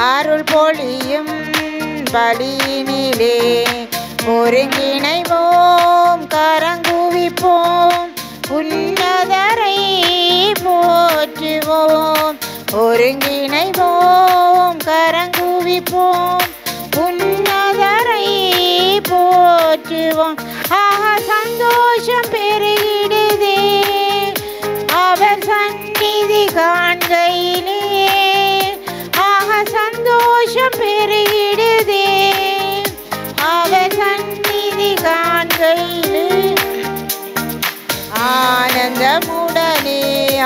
அருள் பொழியும் பலியினிலே ஒருங்கிணைவோம் கரங்குவிப்போம் உன்னதரை போற்றுவோம் ஒருங்கிணைவோம் கரங்குவிப்போம் உன்னதரை போற்றுவோம். சந்தோஷம் பெருகிடுதே அவர் சந்நிதி காண்கையிலே சந்தோஷம் பெருகிடுதே அவர் சந்நிதி காண்கையிலே ஆனந்தமுடனே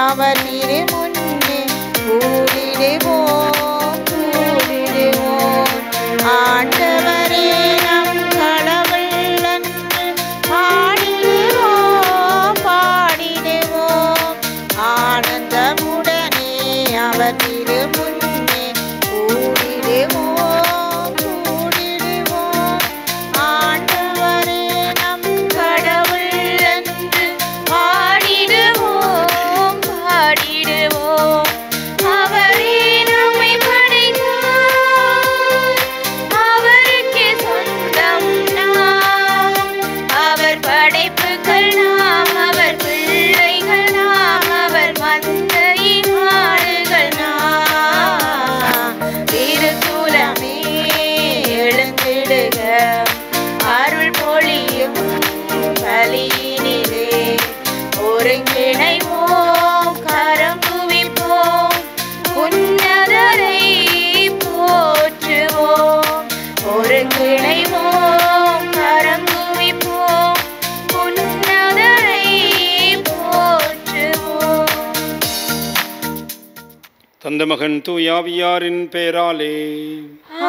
அவர் திருமுன்னே கூடிடுவோம் கூடிடுவோம். ஆண்டவரே நம் கடவுள் என்று பாடிடுவோம் பாடிடுவோம். ஆனந்தமுடனே அவர் திருமுன்னே கூடிடுவோம் கூடிடுவோம். ஆண்டவரே நம் கடவுள் என்று பாடிடுவோம் பாடிடுவோம். அவரே நம்மை படைத்தார் அவருக்கே சொந்தம் நாம் அவர் படைப்புகள் நாம் அவர் பிள்ளைகள் நாம் அவர் மந்தையின் ஆடுகள் நாம். திருக்குலமே எழுந்திடுக அருள் பொழியும் பலியினிலே ஒருங்கிணைவோம் கரம் குவிப்போம் உன்னதரை போற்றுவோம் ஒருங்கிணைவோம் கரம் குவிப்போம் உன்னதரை போற்றுவோம். தந்தை மகன் தூயாவியாரின் பெயராலே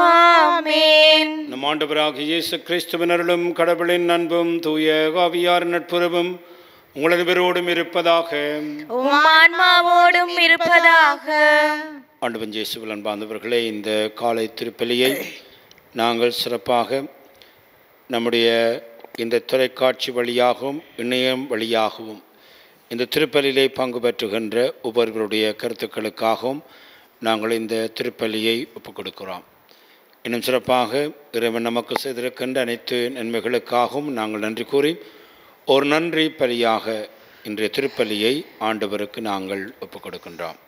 ஆமென். நம் ஆண்டவராகிய இயேசு கிறிஸ்துவின் அருளும் கடவுளின் அன்பும் தூய ஆவியாரின் நட்புறவும் உங்களது பேரோடும் இருப்பதாக உம் ஆன்மாவோடும் இருப்பதாக. ஆண்டவன் இயேசுவில் அன்பார்ந்தவர்களே, இந்த காலை திருப்பலியை நாங்கள் சிறப்பாக நம்முடைய இந்த தொலைக்காட்சி வழியாகவும் இணையம் வழியாகவும் இந்த திருப்பலியிலே பங்கு பெற்றுகின்ற ஒவ்வொருவருடைய கருத்துக்களுக்காகவும் நாங்கள் இந்த திருப்பலியை ஒப்புக் கொடுக்கிறோம். இன்னும் சிறப்பாக இறைவன் நமக்கு செய்திருக்கின்ற அனைத்து நன்மைகளுக்காகவும் நாங்கள் நன்றி கூறி ஒரு நன்றி பலியாக இன்றைய திருப்பலியை ஆண்டவருக்கு நாங்கள் ஒப்புக் கொடுக்கின்றோம்.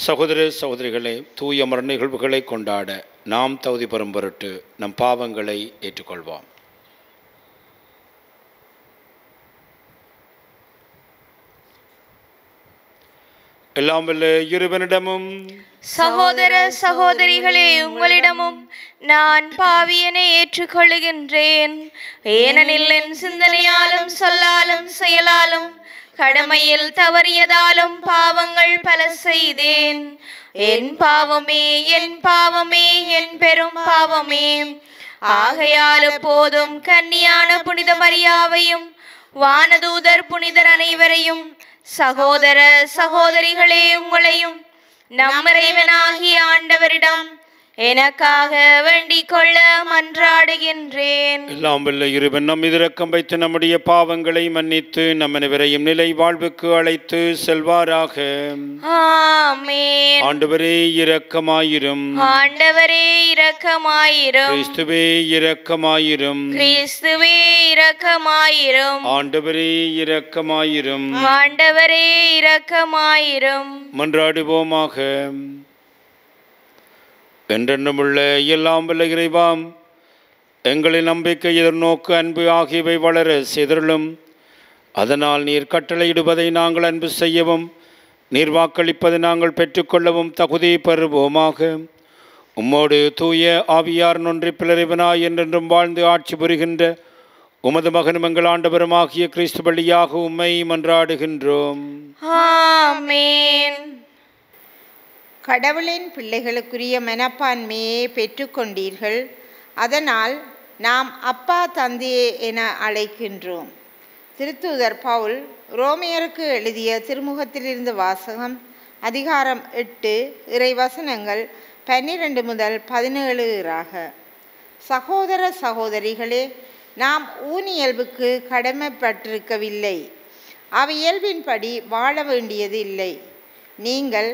சகோதர சகோதரிகளே, தூய மரண நிகழ்வுகளை கொண்டாட நாம் தகுதி பெறும் பொருட்டு நம் பாவங்களை ஏற்றுக்கொள்வோம். எல்லாம் வல்ல இறைவனிடமும் சகோதர சகோதரிகளே உங்களிடமும் நான் பாவியனை ஏற்றுக்கொள்ளுகின்றேன். ஏனெனில் என் சிந்தனையாலும் சொல்லாலும் செயலாலும் கடமையில் தவறியதாலும் பாவங்கள் பல செய்தேன். என் பாவமே என் பாவமே என் பெரும் பாவமே. ஆகையால் எப்போதும் கன்னியான புனித மரியாவையும் வானதூதர் புனிதர் அனைவரையும் சகோதர சகோதரிகளே உங்களையும் நம் இறைவனாகிய ஆண்டவரிடம் எனக்காக வேண்டிக் கொள்ள மன்றாடுகின்றேன். எல்லாம் வல்ல இறைவன் நம் மீது இரக்கம் வைத்து நம்முடைய பாவங்களை மன்னித்து நம் அனைவரையும் நிலை வாழ்வுக்கு அழைத்து செல்வாராக. ஆமென். ஆண்டவரே இரக்கமாயிரும். ஆண்டவரே இரக்கமாயிரும். கிறிஸ்துவே இரக்கமாயிரும். கிறிஸ்துவே இரக்கமாயிரும். ஆண்டவரே இரக்கமாயிரும். ஆண்டவரே இரக்கமாயிரும். மன்றாடுவோமாக. என்றென்றுமுள்ள எல்லாம் வல்ல இறைவாம், எங்களின் நம்பிக்கை, எதிர்நோக்கு, அன்பு ஆகியவை வளர செய்தருளும். அதனால் நீர் கட்டளையிடுவதை நாங்கள் அன்பு செய்யவும், நீர் வாக்களிப்பதை நாங்கள் பெற்றுக்கொள்ளவும் தகுதி பெறுவோமாக. உம்மோடு தூய ஆவியார் ஒன்றி பிளறிவனாய் என்றென்றும் வாழ்ந்து ஆட்சி புரிகின்ற உமது மகனும் எங்கள் ஆண்டவருமாகிய கிறிஸ்து வழியாக உம்மை மன்றாடுகின்றோம். ஆமென். கடவுளின் பிள்ளைகளுக்குரிய மனப்பான்மையை பெற்றுக்கொண்டீர்கள். அதனால் நாம் அப்பா தந்தையே என அழைக்கின்றோம். திருத்தூதர் பவுல் ரோமியருக்கு எழுதிய திருமுகத்திலிருந்து வாசகம். அதிகாரம் 8 இறைவசனங்கள் 12 முதல் 17 சகோதர சகோதரிகளே, நாம் ஊனியல்புக்கு கடமைப்பட்டிருக்கவில்லை, அவ்வியல்பின்படி வாழ வேண்டியது இல்லை. நீங்கள்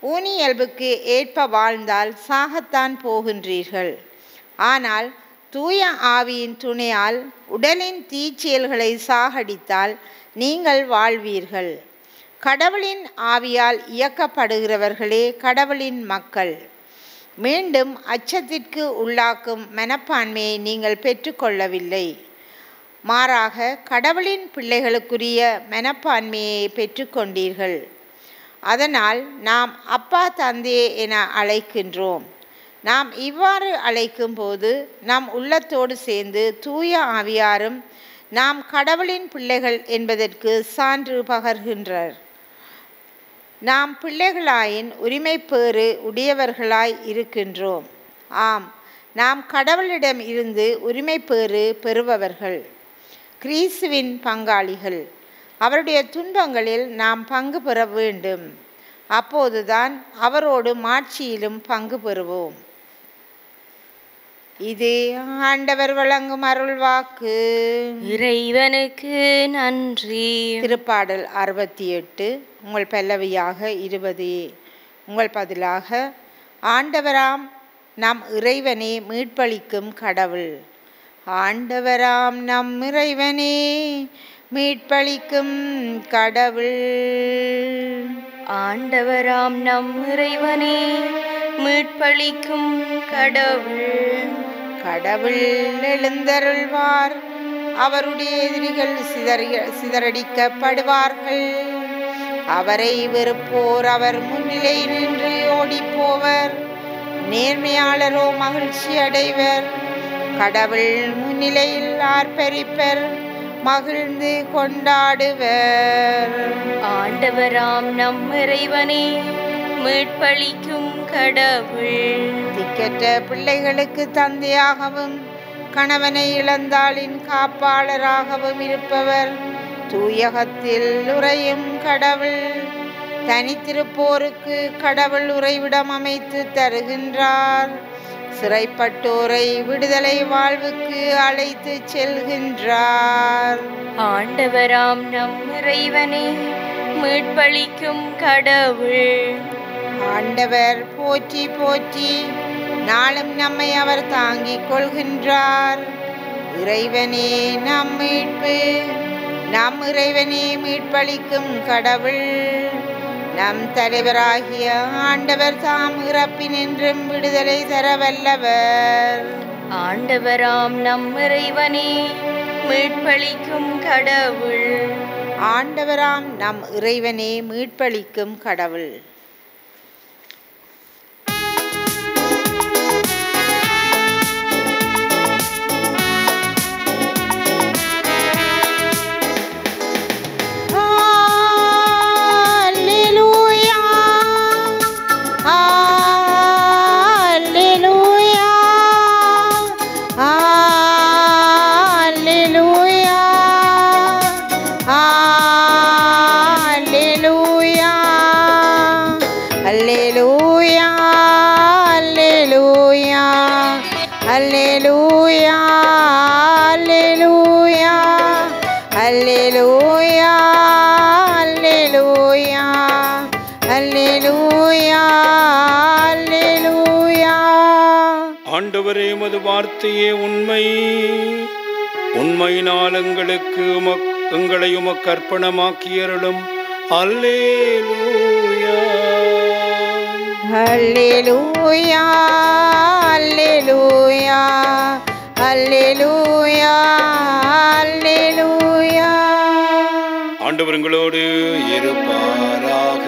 ஊனியல்புக்கு ஏற்ப வாழ்ந்தால் சாகத்தான் போகின்றீர்கள். ஆனால் தூய ஆவியின் துணையால் உடலின் தீச்செயல்களை சாகடித்தால் நீங்கள் வாழ்வீர்கள். கடவுளின் ஆவியால் இயக்கப்படுகிறவர்களே கடவுளின் மக்கள். மீண்டும் அச்சத்திற்கு உள்ளாக்கும் மனப்பான்மையை நீங்கள் பெற்றுக்கொள்ளவில்லை. மாறாக கடவுளின் பிள்ளைகளுக்குரிய மனப்பான்மையை பெற்றுக்கொண்டீர்கள். அதனால் நாம் அப்பா தந்தையே என அழைக்கின்றோம். நாம் இவ்வாறு அழைக்கும்போது நம் உள்ளத்தோடு சேர்ந்து தூய ஆவியாரும் நாம் கடவுளின் பிள்ளைகள் என்பதற்கு சான்று பகர்கின்றார். நாம் பிள்ளைகளாயின் உரிமைப்பேறு உடையவர்களாய் இருக்கின்றோம். ஆம், நாம் கடவுளிடம் இருந்து உரிமைப்பேறு பெறுபவர்கள், கிறிஸ்துவின் பங்காளிகள். அவருடைய துன்பங்களில் நாம் பங்கு பெற வேண்டும். அப்போதுதான் அவரோடு மாட்சியிலும் பங்கு பெறுவோம். இது ஆண்டவர் வழங்கும் அருள்வாக்கு. இறைவனுக்கு நன்றி. திருப்பாடல் 68. உங்கள் பல்லவியாக 20. உங்கள் பதிலாக ஆண்டவராம் நம் இறைவனே மீட்பளிக்கும் கடவுள். ஆண்டவராம் நம் இறைவனே மீட்பளிக்கும் கடவுள். ஆண்டவராம் நம் இறைவனே மீட்பளிக்கும் கடவுள். கடவுள் எழுந்தருள்வார், அவருடைய எதிரிகள் சிதறடிக்கப்படுவார்கள். அவரை வெறுப்போர் அவர் முன்னிலை நின்று ஓடிப்போவர். நேர்மையாளரோ மகிழ்ச்சி அடைவர். கடவுள் முன்னிலையில் ஆர்ப்பரிப்பர், மகிழ்ந்து கொண்டாடுவர். ஆண்டவராம் நம் இறைவனே மீட்பளிக்கும் கடவுள். திக்கற்ற பிள்ளைகளுக்கு தந்தையாகவும் கணவனை இழந்தாளின் காப்பாளராகவும் இருப்பவர். தூயகத்தில் உறையும் கடவுள். தனித்திருப்போருக்கு கடவுள் உறைவிடம் அமைத்து தருகின்றார். சிறைப்பட்டோரை விடுதலை வாழ்வுக்கு அழைத்து செல்கின்றார். ஆண்டவராம் நம் இறைவனே மீட்பளிக்கும் கடவுள். ஆண்டவர் போற்றி போற்றி, நாளும் நம்மை அவர் தாங்கிக் கொள்கின்றார். இறைவனே நம் மீட்பு, நம் இறைவனே மீட்பளிக்கும் கடவுள். நம் தலைவராகிய ஆண்டவர் தாம் இறப்பினின்றும் விடுதலை தர வல்லவர். ஆண்டவராம் நம் இறைவனே மீட்பளிக்கும் கடவுள். ஆண்டவராம் நம் இறைவனே மீட்பளிக்கும் கடவுள். ஆண்டவரே, உமது வார்த்தையே உண்மை. உண்மையினால் எங்களை உமக்கு அர்ப்பணமாக்கியருளும். அல்லேலூயா, அல்லேலூயா, அல்லேலூயா, அல்லேலூயா, அல்லேலூயா. ஆண்டவர் உங்களோடு இருப்பாராக.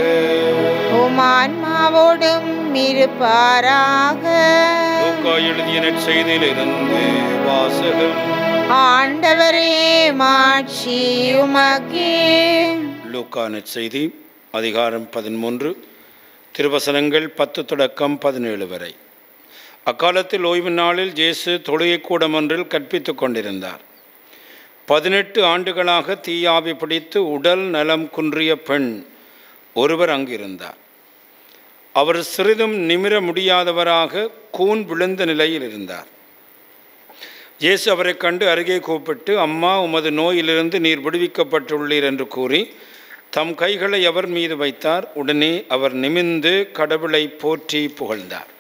உம் ஆன்மாவோடும் இருப்பாராக. லூக்கா எழுதிய நற்செய்தியிலிருந்து வாசகம். ஆண்டவரே மாட்சி உமக்கே. லூக்கா நற்செய்தி அதிகாரம் 13, திருவசனங்கள் 10 தொடக்கம் 17 வரை. அக்காலத்தில் ஓய்வு நாளில் இயேசு தொழுகைக்கூடம் ஒன்றில் கற்பித்துக் கொண்டிருந்தார். 18 ஆண்டுகளாக தீயாவி பிடித்து உடல் நலம் குன்றிய பெண் ஒருவர் அங்கிருந்தார். அவர் சிறிதும் நிமிர முடியாதவராக கூன் விழுந்த நிலையில் இருந்தார். இயேசு அவரை கண்டு அருகே கூப்பிட்டு, அம்மா, உமது நோயிலிருந்து நீர் விடுவிக்கப்பட்டுள்ளீர் என்று கூறி தம் கைகளை அவர் மீது வைத்தார். உடனே அவர் நிமிர்ந்து கடவுளை போற்றி புகழ்ந்தார்.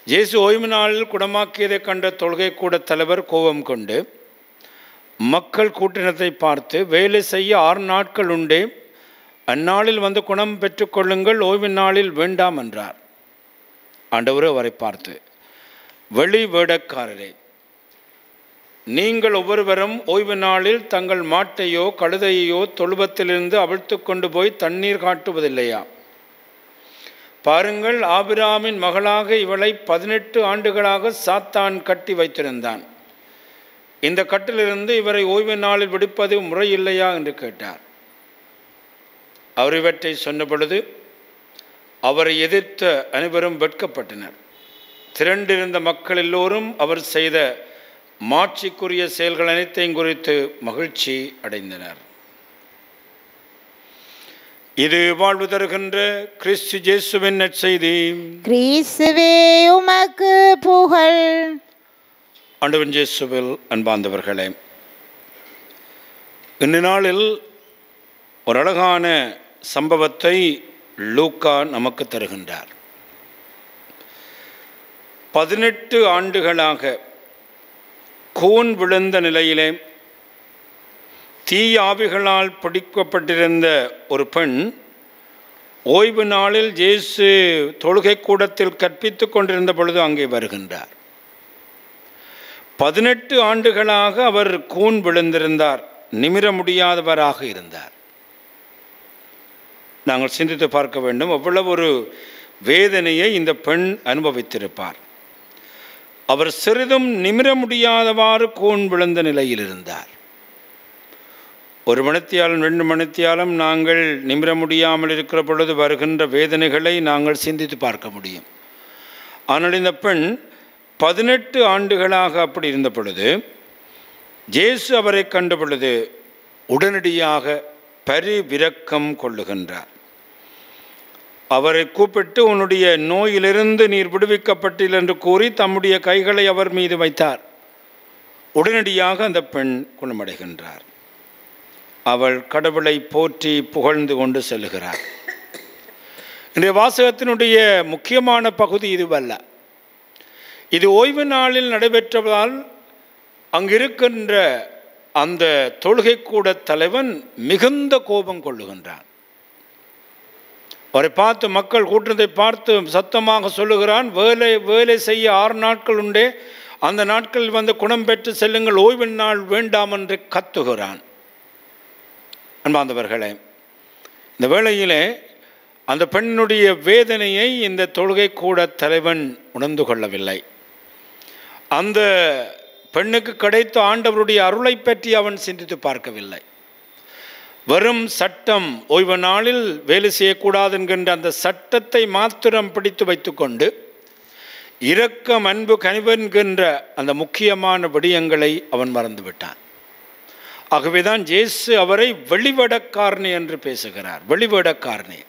இயேசு ஓய்வு நாளில் குணமாக்கியதை கண்ட தொழுகை கூட தலைவர் கோபம் கொண்டு மக்கள் கூட்டினத்தை பார்த்து, வேலை செய்ய 6 நாட்கள் உண்டே, அந்நாளில் வந்து குணம் பெற்றுக்கொள்ளுங்கள், ஓய்வு நாளில் வேண்டாம் என்றார். ஆண்டவர் அவரை பார்த்து, வெளி வேடக்காரரே, நீங்கள் ஒவ்வொருவரும் ஓய்வு நாளில் தங்கள் மாட்டையோ கழுதையோ தொழுவத்திலிருந்து அவிழ்த்து கொண்டு போய் தண்ணீர் காட்டுவதில்லையா? பாருங்கள், ஆபிராமின் மகளாக இவளை 18 ஆண்டுகளாக சாத்தான் கட்டி வைத்திருந்தான். இந்த கட்டிலிருந்து இவரை ஓய்வு நாளில் விடுப்பது முறையில்லையா என்று கேட்டார். அவர் இவற்றை சொன்ன பொழுது அவரை எதிர்த்த அனைவரும் வெட்கப்பட்டனர். திரண்டிருந்த மக்கள் எல்லோரும் அவர் செய்த மாட்சிக்குரிய செயல்கள் அனைத்தையும் குறித்து மகிழ்ச்சி அடைந்தனர். இது வாழ்வு தருகின்ற கிறிஸ்து இயேசுவின் நற்செய்தி. கிறிஸ்துவே உமக்கு புகழ். ஆண்டவர் இயேசுவில் அன்பார்ந்தவர்களே, இந்த நாளில் ஒரு அழகான சம்பவத்தை லூக்கா நமக்கு தருகின்றார். 18 ஆண்டுகளாக கூன் விழுந்த நிலையிலே தீய ஆவிகளால் பிடிக்கப்பட்டிருந்த ஒரு பெண் ஓய்வு நாளில் இயேசு தொழுகை கூடத்தில் கற்பித்து கொண்டிருந்த பொழுது அங்கே வருகின்றார். 18 ஆண்டுகளாக அவர் கூன் விழுந்திருந்தார், நிமிர முடியாதவராக இருந்தார். நாங்கள் சிந்தித்து பார்க்க வேண்டும், அவ்வளவு ஒரு வேதனையை இந்த பெண் அனுபவித்திருப்பார். அவர் சிறிதும் நிமிர முடியாதவாறு கூன் விழுந்த நிலையில் இருந்தார். 1 மணித்தியாலும் 2 மணித்தியாலும் நாங்கள் நிமிர முடியாமல் இருக்கிற பொழுது வருகின்ற வேதனைகளை நாங்கள் சிந்தித்து பார்க்க முடியும். ஆனால் இந்த பெண் 18 ஆண்டுகளாக அப்படி இருந்த பொழுது இயேசு அவரை கண்ட பொழுது உடனடியாக பரிவிரக்கம் கொள்ளுகின்றார். அவரை கூப்பிட்டு, உன்னுடைய நோயிலிருந்து நீர் விடுவிக்கப்பட்டீர் என்று கூறி தம்முடைய கைகளை அவர் மீது வைத்தார். உடனடியாக அந்த பெண் குணமடைகின்றார். அவள் கடவுளை போற்றி புகழ்ந்து கொண்டு செல்கிறார். இன்றைய வாசகத்தினுடைய முக்கியமான பகுதி இதுவல்ல. இது ஓய்வு நாளில் நடைபெற்றதால் அங்கிருக்கின்ற அந்த தொழுகை கூட தலைவன் மிகுந்த கோபம் கொள்ளுகின்றான். அவரை பார்த்து, மக்கள் கூட்டத்தை பார்த்து சத்தமாக சொல்லுகிறான், வேலை செய்ய 6 நாட்கள் உண்டே, அந்த நாட்களில் வந்து குணம் பெற்று செல்லுங்கள், ஓய்வு நாள் வேண்டாம் என்று கத்துகிறான். அன்பார்ந்தவர்களே, இந்த வேளையிலே அந்த பெண்ணுடைய வேதனையை இந்த தொழுகை கூட தலைவன் உணர்ந்து கொள்ளவில்லை. அந்த பெண்ணுக்கு கிடைத்த ஆண்டவருடைய அருளை பற்றி அவன் சிந்தித்து பார்க்கவில்லை. வெறும் சட்டம், ஓய்வு நாளில் வேலை செய்யக்கூடாது என்கின்ற அந்த சட்டத்தை மாத்திரம் பிடித்து வைத்துக்கொண்டு இரக்கம், அன்பு, கனிவு என்கின்ற அந்த முக்கியமான விடயங்களை அவன் மறந்துவிட்டான். ஆகவேதான் இயேசு அவரை வெளிவேடக்காரனே என்று பேசுகிறார். வெளிவேடக்காரனே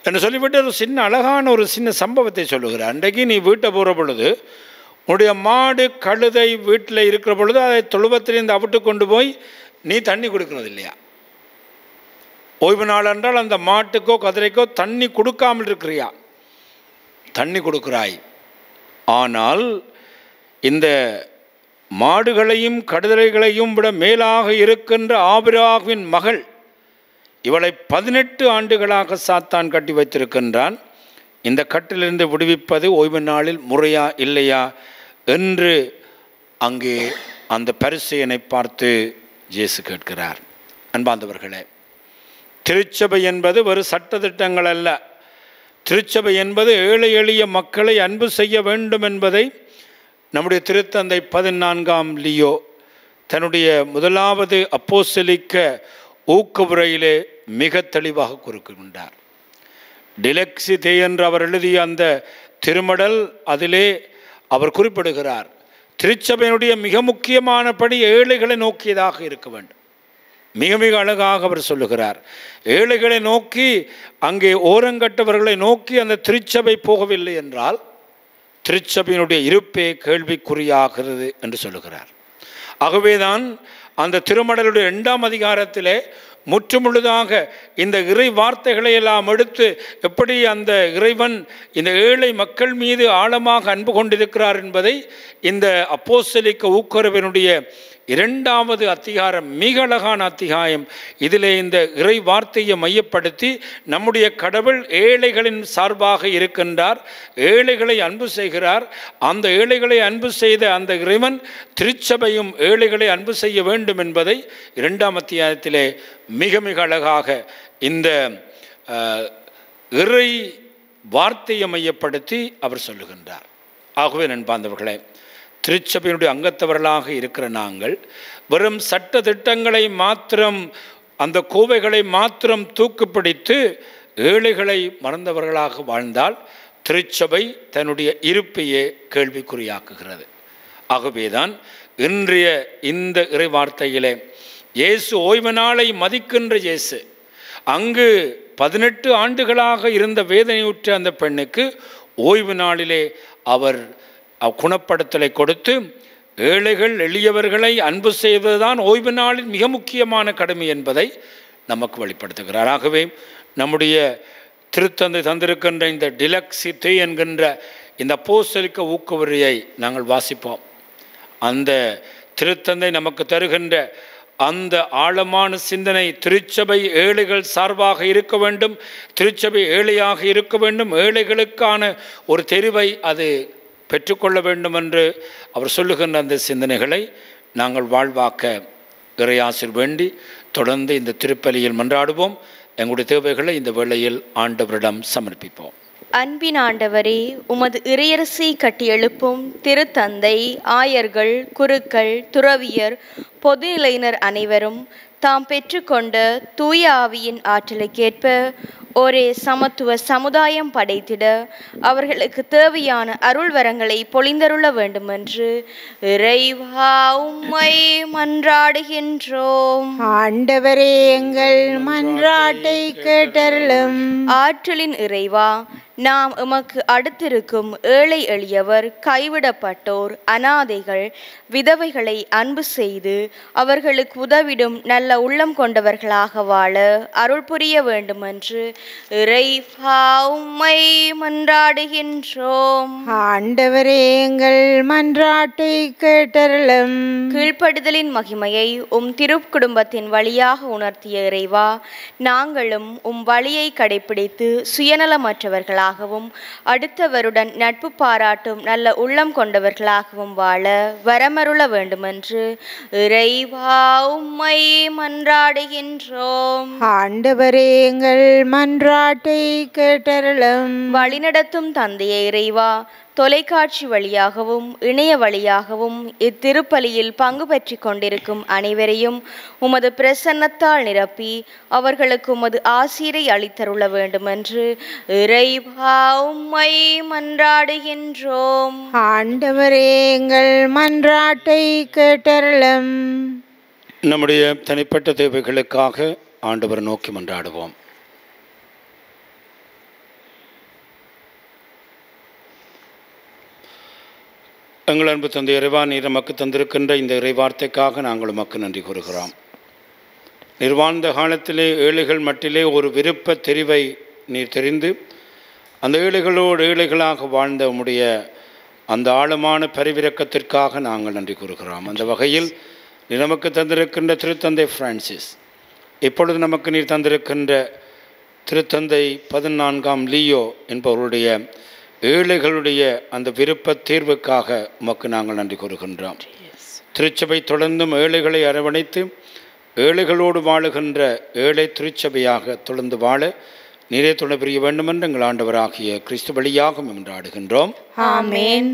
என்று சொல்லிவிட்டு ஒரு சின்ன அழகான ஒரு சின்ன சம்பவத்தை சொல்லுகிறார். அன்றைக்கு நீ வீட்டை போகிற பொழுது உன்னுடைய மாடு கழுதை வீட்டில் இருக்கிற பொழுது அதை தொழுவத்திலிருந்து அவிட்டு கொண்டு போய் நீ தண்ணி கொடுக்கறது இல்லையா? ஓய்வு நாள் என்றால் அந்த மாட்டுக்கோ கதிரைக்கோ தண்ணி கொடுக்காமல் இருக்கிறியா? தண்ணி கொடுக்கிறாய். ஆனால் இந்த மாடுகளையும் கழுதைகளையும் விட மேலாக இருக்கின்ற ஆபிரகாமின் மகள், இவளை 18 ஆண்டுகளாக சாத்தான் கட்டி வைத்திருக்கின்றான். இந்த கட்டிலிருந்து விடுவிப்பது ஓய்வு நாளில் முறையா இல்லையா என்று அங்கே அந்த பரிசேயனை பார்த்து இயேசு கேட்கிறார். அன்பார்ந்தவர்களே, திருச்சபை என்பது ஒரு சட்டதிட்டங்கள் அல்ல. திருச்சபை என்பது ஏழை எளிய மக்களை அன்பு செய்ய வேண்டும் என்பதை நம்முடைய திருத்தந்தை 14ஆம் லியோ தன்னுடைய முதலாவது அப்போஸ்தலிக்க ஊக்குவுரையிலே மிக தெளிவாக கூறுகின்றார். டிலெக்ஸி தே என்று அவர் எழுதிய அந்த திருமடல், அதிலே அவர் குறிப்பிடுகிறார், திருச்சபையினுடைய மிக முக்கியமான படி ஏழைகளை நோக்கியதாக இருக்க வேண்டும். மிக மிக அழகாக அவர் சொல்லுகிறார். ஏழைகளை நோக்கி, அங்கே ஓரங்கட்டவர்களை நோக்கி அந்த திருச்சபை போகவில்லை என்றால் திருச்சபையினுடைய இருப்பே கேள்விக்குறியாகிறது என்று சொல்லுகிறார். ஆகவேதான் அந்த திருமடலுடைய 2ஆம் அதிகாரத்திலே முற்றுமுழுதாக இந்த இறை வார்த்தைகளை எல்லாம் எடுத்து எப்படி அந்த இறைவன் இந்த ஏழை மக்கள் மீது ஆழமாக அன்பு கொண்டிருக்கிறார் என்பதை இந்த அப்போஸ்தலிக்க ஊக்குரவினுடைய 2வது அதிகாரம் மிக அழகான அத்தியாயம். இதிலே இந்த இறை வார்த்தையை மையப்படுத்தி நம்முடைய கடவுள் ஏழைகளின் சார்பாக இருக்கின்றார், ஏழைகளை அன்பு செய்கிறார். அந்த ஏழைகளை அன்பு செய்த அந்த இறைவன் திருச்சபையும் ஏழைகளை அன்பு செய்ய வேண்டும் என்பதை 2ஆம் அத்தியாயத்திலே மிக மிக அழகாக இந்த இறை வார்த்தையை மையப்படுத்தி அவர் சொல்லுகின்றார். ஆகவே நண்பார்ந்தவர்களே, திருச்சபையினுடைய அங்கத்தவர்களாக இருக்கிற நாங்கள் வெறும் சட்ட திட்டங்களை மாத்திரம், அந்த கோவைகளை மாத்திரம் தூக்குப்பிடித்து ஏழைகளை மறந்தவர்களாக வாழ்ந்தால் திருச்சபை தன்னுடைய இருப்பையே கேள்விக்குறியாக்குகிறது. ஆகவேதான் இன்றைய இந்த இறை வார்த்தையிலே இயேசு ஓய்வு நாளை மதிக்கின்ற இயேசு, அங்கு 18 ஆண்டுகளாக இருந்த வேதனையுற்ற அந்த பெண்ணுக்கு ஓய்வு நாளிலே அவர் குணப்படுத்தலை கொடுத்து ஏழைகள் எளியவர்களை அன்பு செய்வதுதான் ஓய்வு நாளின் மிக முக்கியமான கடமை என்பதை நமக்கு வெளிப்படுத்துகிறார். ஆகவே நம்முடைய திருத்தந்தை தந்திருக்கின்ற இந்த டிலக்ஸித்தே என்கின்ற இந்த அப்போஸ்தலிக்க ஊக்குவரியை நாங்கள் வாசிப்போம். அந்த திருத்தந்தை நமக்கு தருகின்ற அந்த ஆழமான சிந்தனை, திருச்சபை ஏழைகள் சார்பாக இருக்க வேண்டும், திருச்சபை ஏழையாக இருக்க வேண்டும், ஏழைகளுக்கான ஒரு தெரிவை அது பெற்றுக்கொள்ள வேண்டும் என்று அவர் சொல்லுகின்ற அந்த சிந்தனைகளை நாங்கள் வாழ்வாக்க இறையாசிர் வேண்டி தொடர்ந்து இந்த திருப்பலியில் மன்றாடுவோம். எங்களுடைய தேவைகளை இந்த வேளையில் ஆண்டவரிடம் சமர்ப்பிப்போம். அன்பின் ஆண்டவரே, உமது இறையரசை கட்டி எழுப்பும் திருத்தந்தை, ஆயர்கள், குருக்கள், துறவியர், பொதுநிலையினர் அனைவரும் தாம் பெற்றுக்கொண்ட தூய ஆவியின் ஆற்றலுக்கேற்ப ஒரே சமத்துவ சமுதாயம் படைத்திட அவர்களுக்கு தேவையான அருள் வரங்களை பொழிந்தருள வேண்டுமென்று இறைவா உம்மை மன்றாடுகின்றோம். ஆண்டவரே, எங்கள் மன்றாட்டை கேட்டருளும். ஆற்றலின் இறைவா, நாம் எமக்கு அடுத்திருக்கும் ஏழை எளியவர், கைவிடப்பட்டோர், அனாதைகள், விதவைகளை அன்பு செய்து அவர்களுக்கு உதவிடும் நல்ல உள்ளம் கொண்டவர்களாக வாழ அருள் புரிய வேண்டுமென்று இறைவா உம்மை மன்றாடுகின்றோம். ஆண்டவரே, எங்கள் மன்றாட்டை கேட்டருளும். கீழ்ப்படுதலின் மகிமையை உம் திருக்குடும்பத்தின் வழியாக உணர்த்திய இறைவா, நாங்களும் உம் வழியை கடைபிடித்து சுயநலமற்றவர்களாகவும் அடுத்தவருடன் நட்பு பாராட்டும் நல்ல உள்ளம் கொண்டவர்களாகவும் வாழ வரமருள வேண்டுமென்று இறைவா உம்மை மன்றாடுகின்றோம். ஆண்டவரே, எங்கள் மன்றாட்டை கேட்டருளும். வழிநடத்தும் தந்தையே இறைவா, தொலைக்காட்சி வழியாகவும் இணைய வழியாகவும் இத்திருப்பலியில் பங்கு பெற்று கொண்டிருக்கும் அனைவரையும் உமது பிரசன்னத்தால் நிரப்பி அவர்களுக்கு உமது ஆசீரை அளித்தருள வேண்டுமென்று இறைவா உம்மை மன்றாடுகின்றோம். ஆண்டவரே, எங்கள் மன்றாட்டை கேட்டருளும். நம்முடைய தனிப்பட்ட தேவைகளுக்காக ஆண்டவர் நோக்கி மன்றாடுவோம். எங்கள் அன்பு தந்தை இறைவா, நீர் நமக்கு தந்திருக்கின்ற இந்த இறைவார்த்தைக்காக நாங்கள் உமக்கு நன்றி கூறுகிறோம். நிர்வாழ்ந்த காலத்திலே ஏழைகள் மட்டிலே ஒரு விருப்ப தெரிவை நீர் தெரிந்து அந்த ஏழைகளோடு ஏழைகளாக வாழ்ந்த உம்முடைய அந்த ஆழமான பரிவிரக்கத்திற்காக நாங்கள் நன்றி கூறுகிறோம். அந்த வகையில் நீர் நமக்கு தந்திருக்கின்ற திருத்தந்தை பிரான்சிஸ், இப்பொழுது நமக்கு நீர் தந்திருக்கின்ற திருத்தந்தை 14ஆம் லியோ என்பவருடைய ஏழைகளுடைய அந்த விருப்ப தீர்வுக்காக உமக்கு நாங்கள் நன்றி கூறுகின்றோம். திருச்சபை தொடர்ந்தும் ஏழைகளை அரவணைத்து ஏழைகளோடு வாழுகின்ற ஏழை திருச்சபையாக தொடர்ந்து வாழ நீரே துணை புரிய வேண்டுமென்று எங்கள் ஆண்டவராகிய கிறிஸ்து வழியாக மன்றாடுகின்றோம். ஆமென்.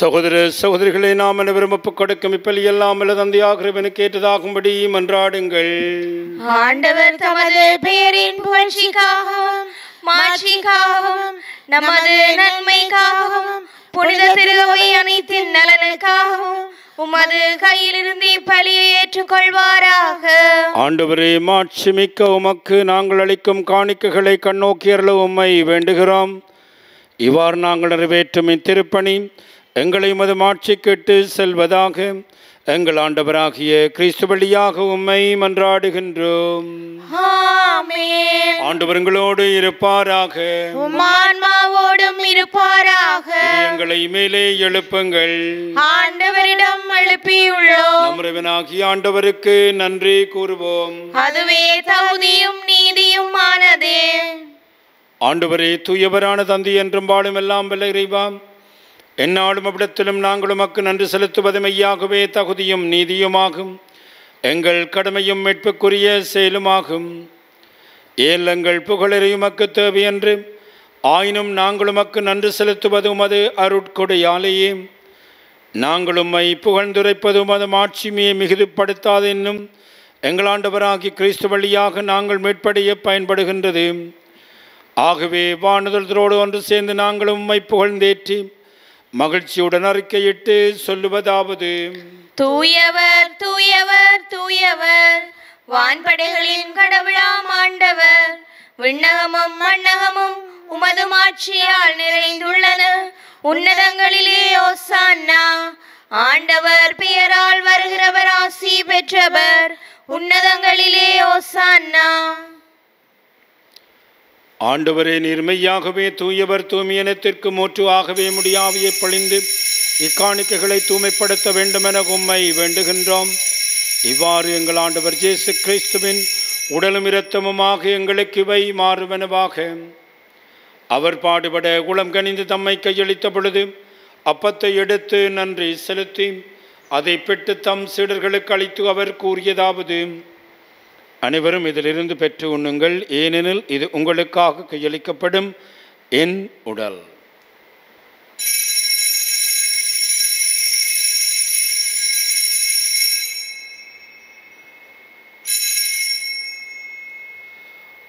சகோதர சகோதரிகளை நாம் அனைவரும் ஒப்புக் கொடுக்கும் இப்பலியெல்லாம் அல்ல தந்தையாகிறவனுக்கு ஏற்றதாகும்படி மன்றாடுங்கள். ஆண்டவர் தமது பெயரின் புகழ்ச்சிக்காகவும் மாட்சிக்காகவும் நமது நன்மைக்காகவும் புனித திருவை அனைத்தின் நலனுக்காகவும் உமது கையிலிருந்து பலியை ஏற்றுக்கொள்வாராக. ஆண்டவரே, மாட்சிமிக்க உமக்கு நாங்கள் அளிக்கும் காணிக்கைகளை கண்ணோக்கியருள உம்மை வேண்டுகிறோம். இவ்வாறு நாங்கள் நிறைவேற்றும் இத்திருப்பணி எங்களை உமது மாட்சிக்கிட்டு செல்வதாக எங்கள் ஆண்டவராகிய கிறிஸ்து வழியாக உம்மை மன்றாடுகின்றோம். ஆமென். ஆண்டவர் எங்களோடு இருப்பாராக, உம் ஆன்மாவோடும் இருப்பாராக. எங்களை மேலே எழுப்புங்கள். ஆண்டவரிடம் எழுப்பியுள்ளோம். நம்முடைய ஆண்டவருக்கு நன்றி கூறுவோம். அதுவே தகுதியும் நீதியும் ஆனதே. ஆண்டவரே, தூயவரான தந்தை என்றும் வாழும் எல்லாம் வல்ல இறைவா, எந்நாளும் அவ்விடத்திலும் நாங்கள் உமக்கு நன்றி செலுத்துவது மெய்யாகவே தகுதியும் நீதியுமாகும், எங்கள் கடமையும் மீட்புக்குரிய செயலுமாகும். ஏலங்கள் புகழரை உமக்கு தேவையன்று, ஆயினும் நாங்கள் உமக்கு நன்றி செலுத்துவது உமது அருட்கொடையாலேயே. நாங்கள் உம்மை புகழ்ந்துரைப்பது உமது மாட்சிமையை மிகுதிப்படுத்தாது என்னும் எங்கள் ஆண்டவராகிய கிறிஸ்து வழியாக நாங்கள் மீட்படைய பயன்படுகின்றது. ஆகவே வானுதலோடு ஒன்று சேர்ந்து நாங்கள் உம்மை புகழ்ந்தேற்றி மகிழ்ச்சியுடன் அறிக்கையிட்டு சொல்லுவதாவது: தூயவர் தூயவர் தூயவர், வான்படைகளின் கடவுளாம் ஆண்டவர். விண்ணகமும் மண்ணகமும் உமது மாட்சியால் நிறைந்துள்ளன. உன்னதங்களிலே ஓசான்னா. ஆண்டவர் பெயரால் வருகிறவர் ஆசி பெற்றவர். உன்னதங்களிலே ஓசான்னா. ஆண்டவரே, நீர்மையாகவே தூயவர், தூய்மையினத்திற்கு மூற்று ஆகவே முடியாவியை பொழிந்து இக்காணிக்கைகளை தூய்மைப்படுத்த வேண்டுமென உம்மை வேண்டுகின்றோம். இவ்வாறு எங்கள் ஆண்டவர் இயேசு கிறிஸ்துவின் உடலும் இரத்தமுமாக எங்களுக்கு இவை மாறுவனவாக. அவர் பாடுபட உளம் கனிந்து தம்மை கையளித்த பொழுது அப்பத்தை எடுத்து நன்றி செலுத்தி அதை பெற்று தம் சீடர்களுக்கு அளித்து அவர் கூறியதாவது: அனைவரும் இதிலிருந்து பெற்று உண்ணுங்கள், ஏனெனில் இது உங்களுக்காக கையளிக்கப்படும் என் உடல்.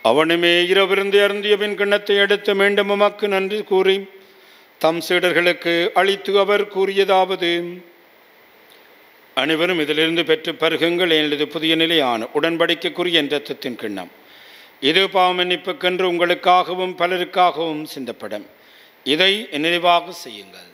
அவனுமே இரவிருந்து அருந்திய பின் கிண்ணத்தை எடுத்து மீண்டும் உமக்கு நன்றி கூறி தம் சீடர்களுக்கு அளித்து அவர் கூறியதாவது: அனைவரும் இதிலிருந்து பெற்று பருகுங்கள், எனது புதிய நிலையான உடன்படிக்கைக்குரிய இரத்தத்தின் கிண்ணம். இது பாவமன்னிப்புக்கென்று உங்களுக்காகவும் பலருக்காகவும் சிந்தப்படும். இதை நினைவாக செய்யுங்கள்.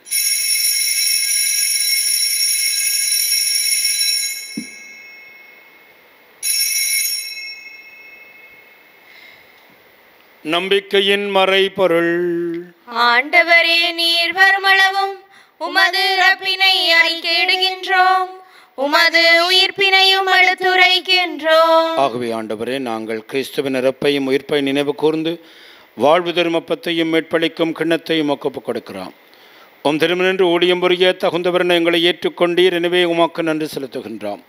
நம்பிக்கையின் மறைபொருள். ஆண்டவரே, நீர் வருமளவும் உமது இறப்பினை அறிக்கையிடுகின்றோம், உமது உயிர்ப்பினையும் எடுத்துரைக்கின்றோம். ஆகவே ஆண்டவரே, நாங்கள் கிறிஸ்துவின் இறப்பையும் உயிர்ப்பை நினைவு கூர்ந்து வாழ்வு தருமப்பத்தையும் மீட்பளிக்கும் கிண்ணத்தையும் ஒப்புக் கொடுக்கிறோம். உம் திருமணன்று ஊழியம் புரிய தகுந்தவரென எங்களை ஏற்றுக்கொண்டீர். எனவே உமக்கு நன்றி செலுத்துகின்றோம்.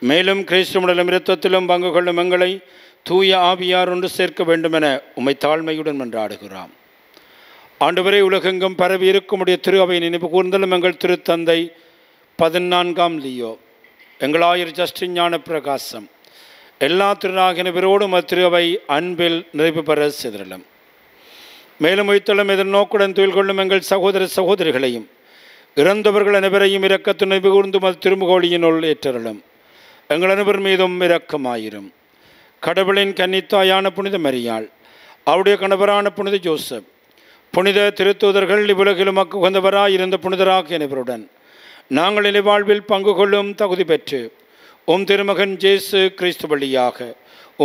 மேலும் கிறிஸ்துவின் இரத்தத்திலும் பங்கு கொள்ளும் எங்களை தூய ஆவியார் ஒன்று சேர்க்க வேண்டுமென உம்மை தாழ்மையுடன் மன்றாடுகிறோம். ஆண்டவரே, உலகெங்கும் பரவி இருக்குமுடைய திரு அவை நினைவு கூர்ந்தலும் எங்கள் திருத்தந்தை 14ஆம் லியோ, எங்கள் ஆயர் ஜஸ்டின் ஞான பிரகாசம், எல்லா திருநாகினவரோடும் திரு அவை அன்பில் நிறைவு பெற சிதறலும். மேலும் உயிர்த்தலும் எதிர்நோக்குடன் தொழில் கொள்ளும் எங்கள் சகோதர சகோதரிகளையும் இறந்தவர்கள் அனைவரையும் இரக்கத்து நினைவு கூர்ந்து திருமுகோழியினுள் ஏற்றலும். எங்கள் அனைவர் மீதும் இரக்கமாயிரும். கடவுளின் கன்னித்தாயான புனித மரியாள், அவருடைய கணவரான புனித ஜோசப், புனித திருத்தூதர்கள், இவ்வுலகிலும் உகந்தவராய் இருந்த புனிதராக அனைவருடன் நாங்கள் இலைவாழ்வில் பங்கு கொள்ளும் தகுதி பெற்று உம் திருமகன் இயேசு கிறிஸ்து வழியாக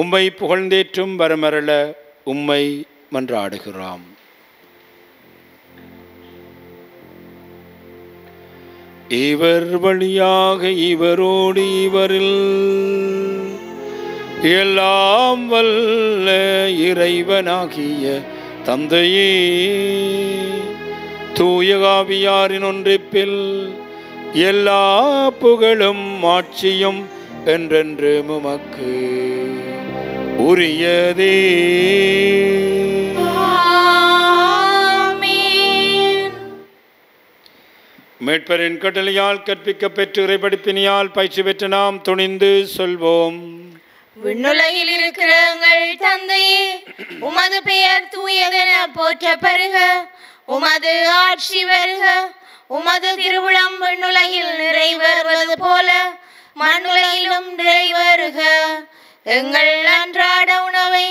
உம்மை புகழ்ந்தேற்றும் வரமரள உம்மை மன்றாடுகிறோம். இவர் வழியாக இவரோடு இவரில் எல்லாம் வல்ல இறைவனாகிய தந்தையே, தூய ஆவியாரின் ஒன்றிப்பில் எல்லா புகழும் ஆட்சியும் என்றென்று உமக்கு உரியதே. மீட்பரின் கட்டளையால் கற்பிக்க பெற்று இறைபடிப்பினியால் பயிற்சி பெற்ற நாம் துணிந்து சொல்வோம். விண்ணுலகில் இருக்கிற எங்கள் தந்தையே, உமது பெயர் தூயதென போற்ற பெறுக. உமது ஆட்சி வருக. உமது திருவுளம் விண்ணுலகில் நிறைவேறுவது போல மண்ணுலகிலும் நிறைவேறுக. எங்கள் அன்றாட உணவை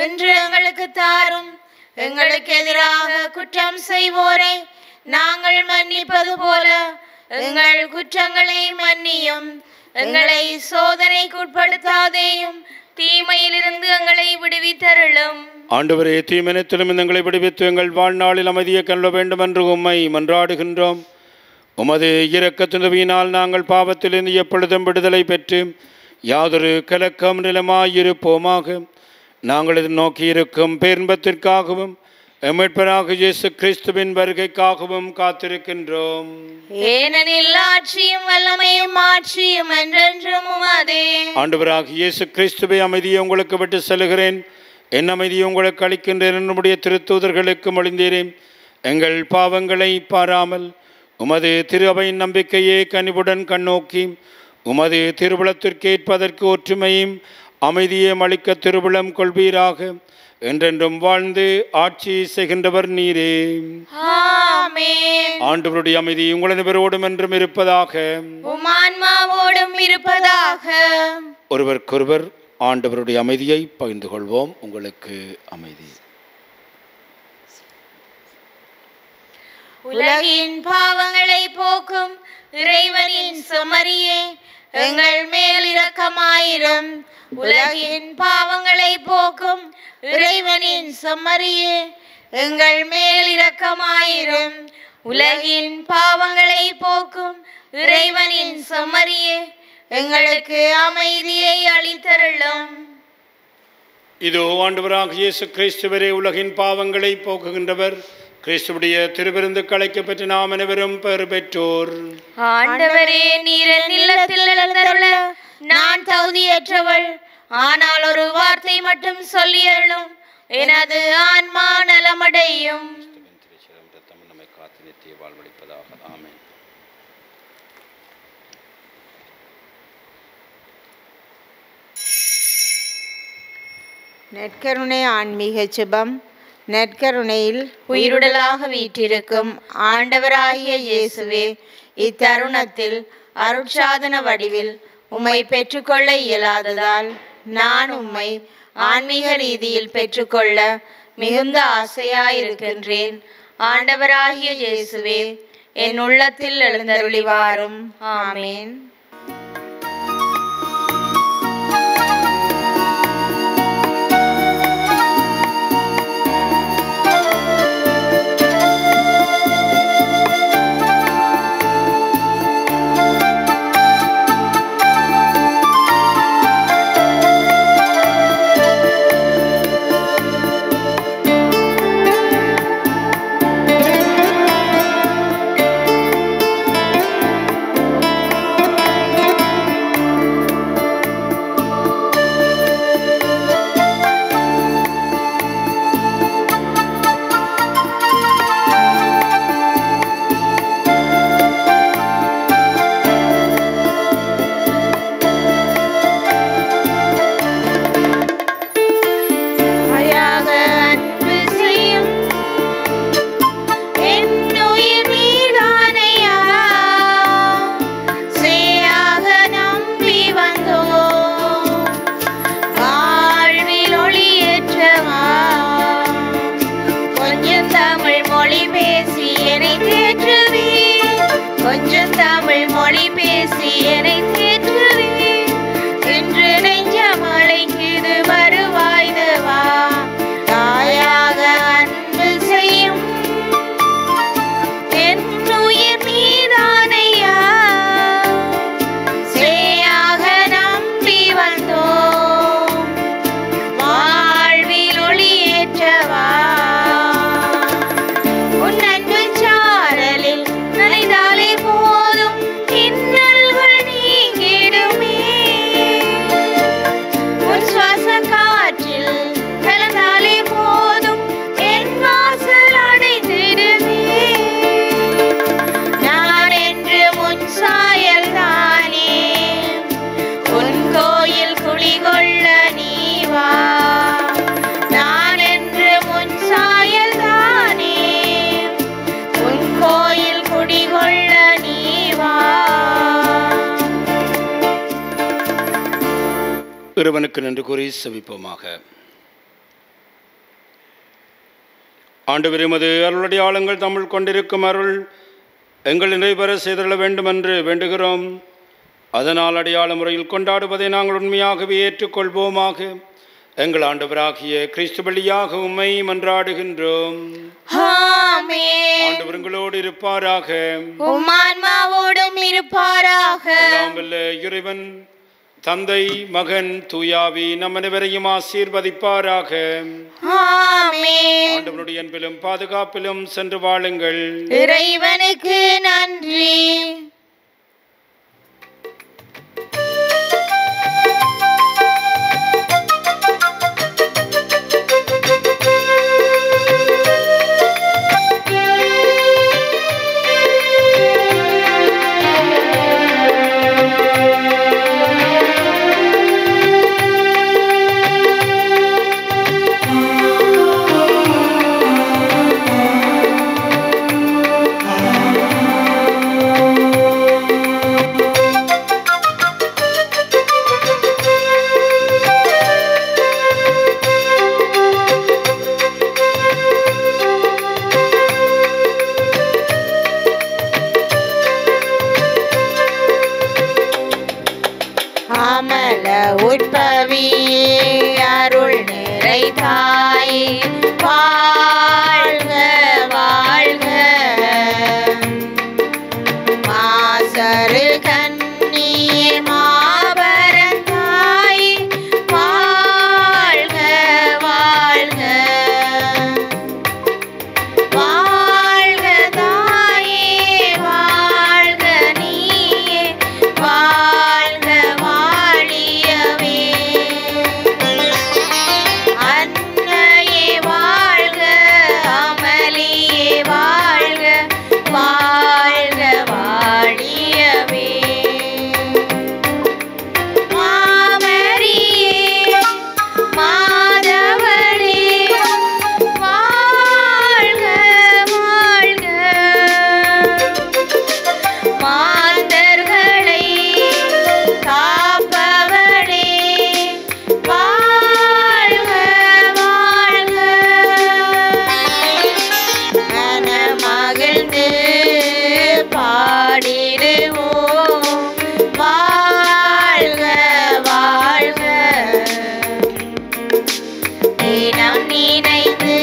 இன்று எங்களுக்கு தாரும். எங்களுக்கு எதிராக குற்றம் செய்வோரை நாங்கள் மன்னிப்பது போல எங்கள் குற்றங்களை மன்னியும். எங்களை சோதனைக்குட்படுத்தாதேயும், தீமையிலிருந்து எங்களை விடுவித்தருளும். ஆண்டவரே, தீமனத்திலும் எங்களை விடுவித்து எங்கள் வாழ்நாளில் அமைதியை கருள வேண்டும் என்று உம்மை மன்றாடுகின்றோம். உமது இரக்கத்துதவியினால் நாங்கள் பாவத்திலிருந்து எப்பொழுதும் விடுதலை பெற்று யாதொரு கலக்கம் நிலமாயிருப்போமாக. நாங்கள் நோக்கியிருக்கும் பேரின்பத்திற்காகவும் மீட்பராக இயேசு கிறிஸ்துவின் வருகைக்காகவும் காத்திருக்கின்றோம். ஏனெனில் ஆட்சியும் வல்லமையும் மாட்சியும் என்றென்றும் உமதே. ஆண்டவராக இயேசு கிறிஸ்துவை அமைதியை உங்களுக்கு விட்டு செல்கிறேன், என் அமைதியை உங்களுக்கு அளிக்கின்றேன் என்னுடைய திருத்தூதர்களுக்கு மொழிந்தேன். எங்கள் பாவங்களை பாராமல் உமது திரு அவையின் நம்பிக்கையே கனிவுடன் கண்ணோக்கி உமது திருவுளத்திற்கேற்பதற்கு ஒற்றுமையும் அமைதியையும் அளிக்க திருவுளம் கொள்வீராக. என்றென்றும் வாழ்ந்து ஆட்சி செய்கின்றவர் நீரே. ஆமென். ஆண்டவருடைய அமைதி உங்கள் அனைவரோடும் என்றும் இருப்பதாக. உம் ஆன்மாவோடும் இருப்பதாக. ஒருவருக்கொருவர் ஆண்டவருடைய அமைதியை பகிர்ந்து கொள்வோம். உங்களுக்கு அமைதி. உலகின் பாவங்களை போக்கும் இறைவனின் செம்மறியே, எங்கள் மேல் இரக்கமாயிரும். உலகின் பாவங்களை போக்கும் இறைவனின் செம்மறியே, எங்கள் மேல் இரக்கமாயிரும். உலகின் பாவங்களை போக்கும் இறைவனின் செம்மறியே, எங்களுக்கு அமைதியை அளித்தருளும். இதோ ஆண்டவராக இயேசு கிறிஸ்துவரே, உலகின் பாவங்களை போக்குகின்றவர். கிறிஸ்துவுடைய திருவிருந்து கலைக்க பெற்று நாம் அனைவரும் பெறு பெற்றோர். ஆண்டவரே, நீர் என் இல்லத்தில் எழுந்தருள நான் தகுதியற்றவள். ஆனால் ஒரு வார்த்தை மட்டும் சொல்லியருளும், எனது ஆன்மா நலமடையும். நம்மை காத்து நித்திய வாழ்வளிப்பதாக. ஆமென். நற்கருணை ஆன்மீக ஜெபம். நற்கருணையில் உயிருடலாக வீற்றிருக்கும் ஆண்டவராகிய இயேசுவே, இத்தருணத்தில் அருட்சாதன வடிவில் உம்மை பெற்றுக்கொள்ள இயலாததால் நான் உம்மை ஆன்மீக ரீதியில் பெற்றுக்கொள்ள மிகுந்த ஆசையாயிருக்கின்றேன். ஆண்டவராகிய இயேசுவே, என் உள்ளத்தில் எழுந்தருளி வாரும். ஆமென். இறைவனுக்கு நன்றி கூறி செபிப்போமாக. ஆண்டவர் எமது அருளடையாளங்கள் தமிழ் கொண்டிருக்கும் அருள் எங்கள் நிறைவேற செய்தள்ள வேண்டும் என்று வேண்டுகிறோம். அதனால் அடையாள முறையில் கொண்டாடுவதை நாங்கள் உண்மையாகவே ஏற்றுக்கொள்வோமாக. எங்கள் ஆண்டவராகிய கிறிஸ்து வழியாக உம்மை மன்றாடுகின்றோம். ஆண்டவர் உங்களோடு இருப்பாராக, உம் ஆன்மாவோடும் இருப்பாராக. எல்லாம் வல்ல இறைவன் தந்தை, மகன், தூயாவி நம் அனைவரையும் ஆசீர்வதிப்பாராக. ஆமென். ஆண்டவருடைய அன்பிலும் பாதுகாப்பிலும் சென்று வாழுங்கள். இறைவனுக்கு நன்றி. அருள் நிறை தாயே வாழ்க வாழ்க. மாசரு கன்னியே மாபரன் தாயே வாழ்க வாழ்க. வாழ்க தாயே வாழ்க நீயே வாழ்க வாழியவே. அன்னையே வாழ்க அமளியே வாழ்க வாழ்க வாழியவே. மாமரியே மாதவளே வாழ்க வாழ்க. மாந்தர்களை காப்பவளே வாழ்க வாழ்க. மனமகிழ்ந்து பாடிடுவோம் வாழ்க வாழ்க. தினம் நினைந்து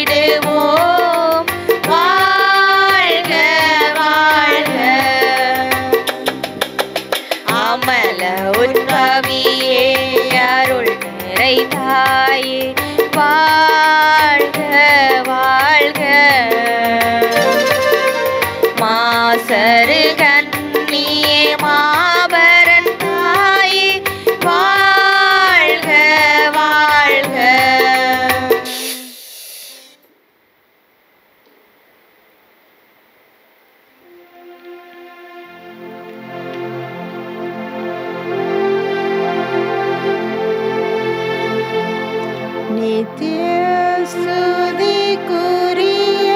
பாடிடுவோம் வாழ்க வாழ்க. அமல உத்பவியே அருள் நிறை தாயே வாழ்க வாழ்க. மாசரு கன்னியே மாபரன் தாயே வாழ்க வாழ்க. நித்திய ஸ்துதிக்குரிய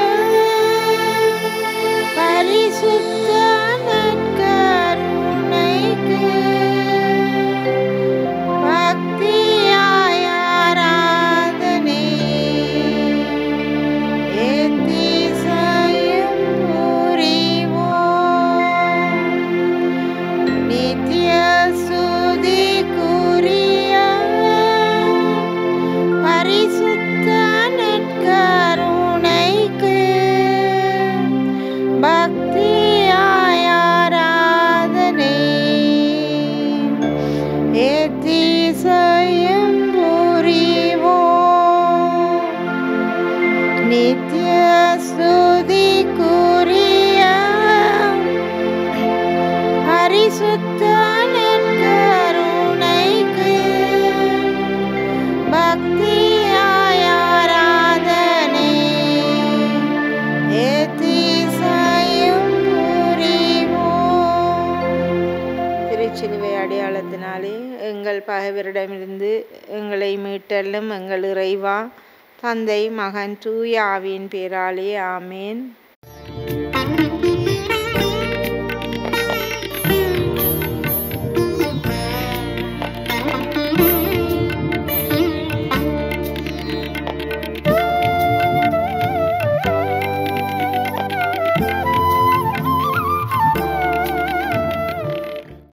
பரிசுத்த நற்கருணைக்கு பக்தியாய் ஆராதனை எத்திசையும் புரிவோம். நித்திய ஸ்துதிக்குரிய பரிசுத்த நற்கருணைக்கு பக்தியாய் ஆராதனை எத்திசையும் புரிவோம். நித்திய ஸ்துதிக்குரிய பரிசுத்த நற்கருணைக்கு பக்தியாய் ஆராதனை எத்திசையும் புரிவோம். திருச்சிலுவை அடையாளத்தினாலே எங்கள் பகைவரிடமிருந்து எங்களை மீட்டலும் எங்கள் இறைவா. தந்தை, மகன், தூய ஆவியின் பேராலே ஆமேன்.